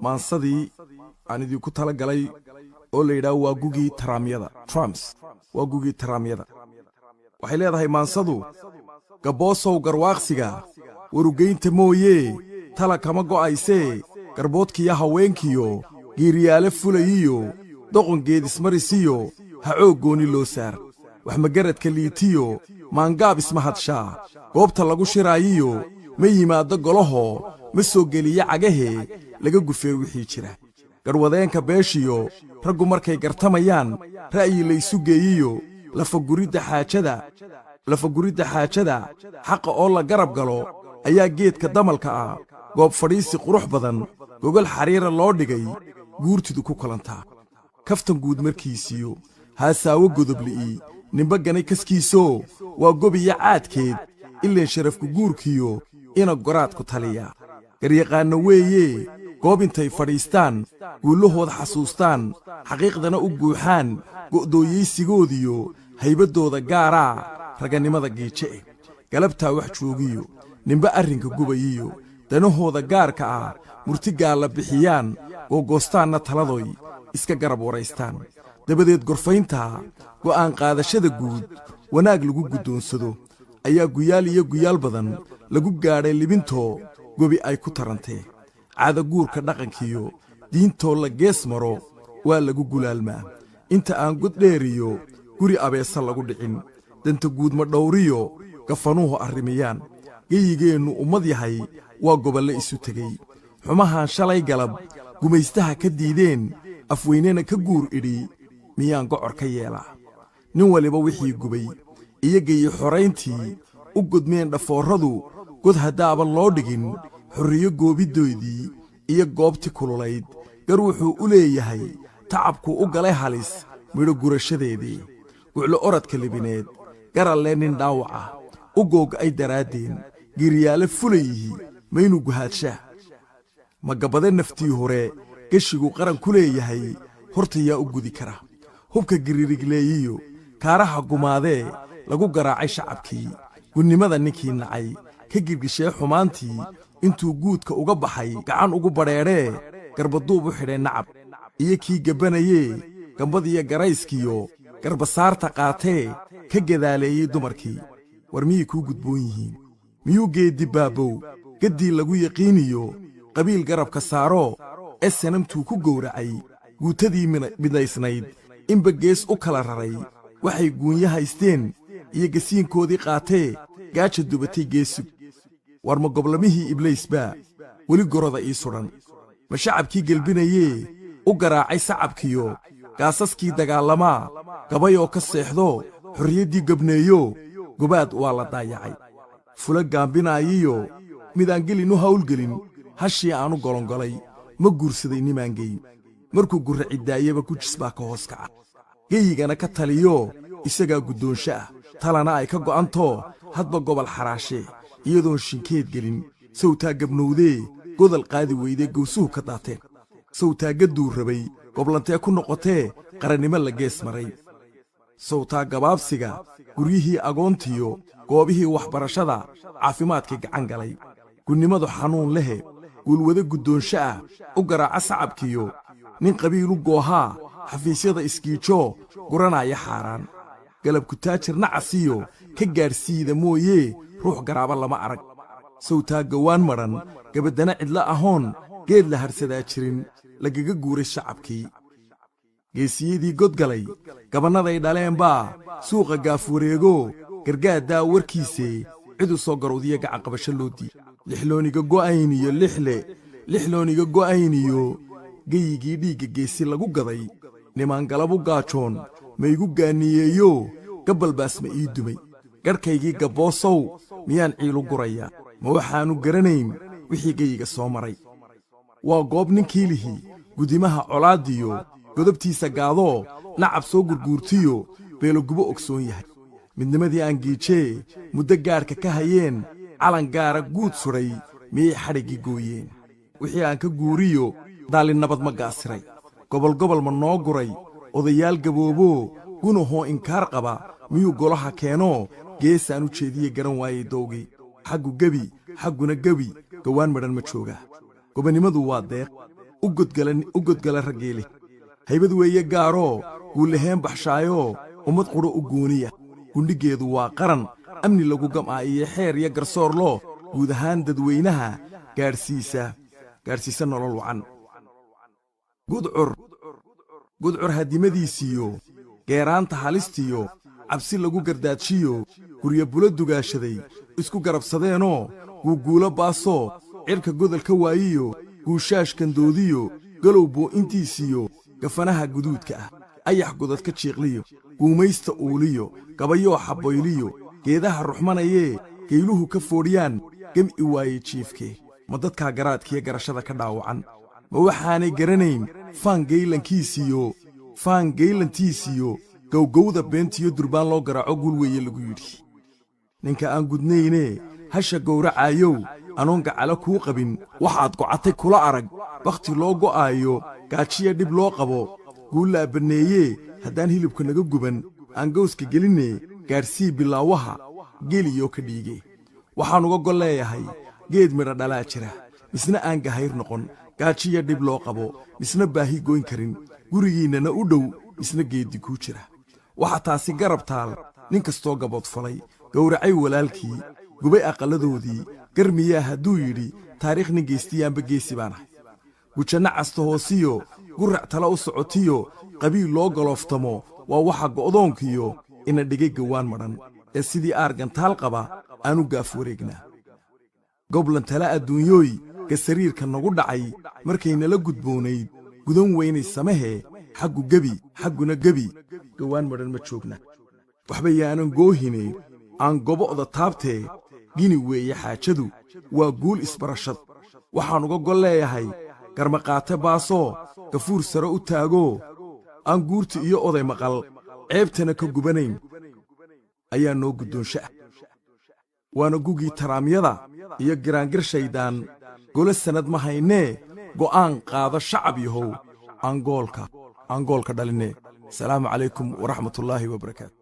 maansadii aan idinku tala galay oo la yidhaah waa gugii taraamyada trumps waa gugii taraamyada waxay leedahay maansadu gabboosow garwaaqsiga warugaynta mooyee tala kama go'aysee garboodkiyo haweenkiyo giiriyaale fulayiyo doqon geedismarisiyo ha coog gooni loo saar wax magaradka liitiyo maangaab isma hadshaa goobta lagu shiraayiyo ma yimaaddo golaho ma soo geliya cagahee laga gufee wixii jira garwadeenka beeshiyo raggu markay gartamayaan ra'yi laysu geeyiyo lafaguridda xaajada xaqa oo la garab galo ayaa geedka damalka ah goob fadhiisi qurux badan gogol xariira loo dhigay guurtidu ku kulantaa kaftan guud markiisiyo haasaawo godobli'i ninba ganay kaskiisoo waa gobiya caadkeed ileen sharafku guurkiyo ina goraadku taliya garyaqaanna weeye goob intay fadhiistaan guullahooda xasuustaan xaqiiqdana u guuxaan go'dooyaysigoodiyo haybaddooda gaaraa ragannimada giije'e galabtaa wax joogiyo ninba arrinka gubayiyo danahooda gaarka ah murtigaa la bixiyaan googoostaanna taladoy iska garab waraystaan dabadeed gorfayntaa go'aan qaadashada guud wanaag lagu guddoonsado ayaa guyaal iyo guyaal badan lagu gaadhay libintoo gobi ay ku tarantee caadaguurka dhaqankiyo diintoo la gees maro waa lagu gulaalmaa inta aan god dheeriyo guri abeesa lagu dhicin danta guudma dhawriyo gafanuhu arrimiyaan geyigeennu ummad yahay waa gobolle isu tegey xumahaan shalay galab gumaystaha ka diideen afweynena ka guur idhi miyaan gocor ka yeelaa nin waliba wixii gubay iyo geyi xorayntii u gudmeen dhafoorradu god haddaaban loo dhigin xorriyo goobiddoodii iyo goobtii kululayd gar wuxuu u leeyahay tacabkuu u galay halis midho gurashadeedii guclo oradka libineed garallee nin dhaawaca u googa'ay daraaddeen giiriyaale fulayihi maynu guhaadshaa ma gabbade naftii hore geshigu qaran ku leeyahay horta yaa u gudi kara hubka giririgleeyiyo kaaraha gumaadee lagu garaacay shacabkii gunnimada ninkii nacay ka girgishee xumaantii intuu guudka uga baxay gacan ugu badheedhee garbaduub u xidhay nacab iyo kii gebbanayee gambadiyo garayskiyo garbasaarta qaatee ka gadaaleeyey dumarkii war miyay kuu gudboon yihiin miyuu geeddi baabbow gaddii lagu yaqiiniyo qabiil garabka saaro ee sanamtuu ku gowracay guutadii midaysnayd inba gees u kala raray waxay guunya haysteen iyo gasiinkoodii qaatee gaaja dubatay geesug war ma goblamihii ibliisbaa weli goroda ii sudhan ma shacabkii gelbinayee u garaacay sacabkiyo gaasaskii dagaalamaa gabayoo ka seexdo xorriyaddii gabneeyo gobaad waa la daayacay fula gaambinaayiyo midaan gelin u hawlgelin hashii aanu golongolay ma guursaday nimaan geyn markuu gurra ciddaayaba gujis baa ka hoos kaca geyigana ka taliyo isagaa guddoonsho ah talana ay ka go'antoo hadba gobol xaraashee iyadoon shinkeed gelin sawtaa gabnowdee godal qaadi weydee gawsuhu ka daateen sawtaa gadduu rabay goblantee ku noqotee qarannimo la gees maray sawtaa gabaabsiga guryihii agoontiyo goobihii waxbarashada caafimaadkii gacan galay gunnimadu xanuun lehe guulwade guddoonsho ah u garaaca sacabkiyo nin qabiilu goohaa xafiisyada iskiijoo guranaya xaaraan galabku taajir nacasiyo ka gaadhsiida mooyee ruux garaaba lama arag sawtaa gawaan madhan gabaddana cidla ahoon geed la harsadaa jirin lagaga guuray shacabkii geesiyadii godgalay gabannaday dhaleen baa suuqa gaafwareego gargaaddaa warkiisee cid u soo garowdiya gacanqabasho loo diiy lixlooniga go'ayniyo geyigii dhiigga geesi lagu gaday nimaan galabu gaajoon ma igu gaanniyeeyo gabbalbaas ma ii dumay garhkaygii gabboosow miyaan ciilu gurayaa ma waxaannu garanayn wixii geyiga soo maray waa goob ninkii lihi gudimaha colaaddiyo godobtiisa gaadoo nacab soo gurguurtiyo beelogubo ogsoon yahay midnimadii aan giijee muddo gaadhka ka hayeen calan gaara guud sudhay miyay xadhiggii gooyeen wixii aan ka guuriyo daalin nabad ma gaasiray gobolgobol ma noo guray odayaal gabooboo gunahoo inkaar qaba miyuu golaha keenoo geesaan u jeediye garan waayey dowgii xaggu gebi xagguna gebi gawaan madhan ma joogaa gobonimadu waa deeq u godgala raggeeli haybad weeye gaaroo guullaheen baxshaayoo ummad qudho u gooniya gundhigeedu waa qaran amni lagu gam'aa'iye xeer iyo garsoorloo guud ahaan dadweynaha gaadhsiisa nolol wacan gudcur haddimadiisiyo geeraanta halistiyo cabsi lagu gardaadshiyo gurya bulo dugaashaday isku garabsadeenoo guuguulo baasoo cidhka godol ka waayiyo guushaashkandoodiyo galow boo'intiisiyo gafanaha guduudka ah ayax godad ka jiiqliyo guumaysta uuliyo gabayoo xabboyliyo geedaha ruxmanayee geyluhu ka foodhiyaan gem'i waaye jiifkee ma dadkaa garaadkiyo garashada ka dhaawacan ma waxaanay garanayn faan geylantiisiyo gowgowda beentiyo durbaan loo garaaco guul weeye lagu yidhi ninka aan gudnaynee hasha gowracaayow anoon gacalo kuu qabin waxaad gocatay kula arag bakhti loo go'aayo gaajiya dhib loo qabo guullaa banneeyee haddaan hilibka naga guban aan gawska gelinnee gaadhsii bilaawaha geliyoo ka dhiige waxaan uga gol leeyahay geed midha dhalaa jira misna aan gahayr noqon gaajiya dhib loo qabo misna baahi goyn karin gurigiinnana u dhow misna geeddi kuu jira waxaa taasi garab taal nin kastoo gaboodfalay gowracay walaalkii gubay aqalladoodii garmiyaa hadduu yidhi taariikh nin geystiyaanba geesi baan ahay gujanno casta hoosiyo gurac tala u socotiyo qabiil loo galooftamo waa waxa go'doonkiyo ina dhigay gawaan madhan ee sidii aargantaal qaba aanu gaaf wareegnaa goblan tala adduunyooy gasariirka nagu dhacay markaynala gudboonayd gudan weynay samahee xagguna gebi gawaan madhan ma joogna waxba yaanan goohine aan gobo'da taabtee gini weeye xaajadu waa guul isbarashad waxaan uga gol leeyahay garmaqaate baasoo gafuur sare u taagoo aan guurta iyo oday maqal ceebtana ka gubanayn ayaa noo guddoonsha ah waana gugii taraamyada iyo giraangir shaydaan golo sannad ma haynee go'aan qaada shacab yahow aan goolka dhalinee asalaamu calaykum waraxmatullaahi wabarakaatu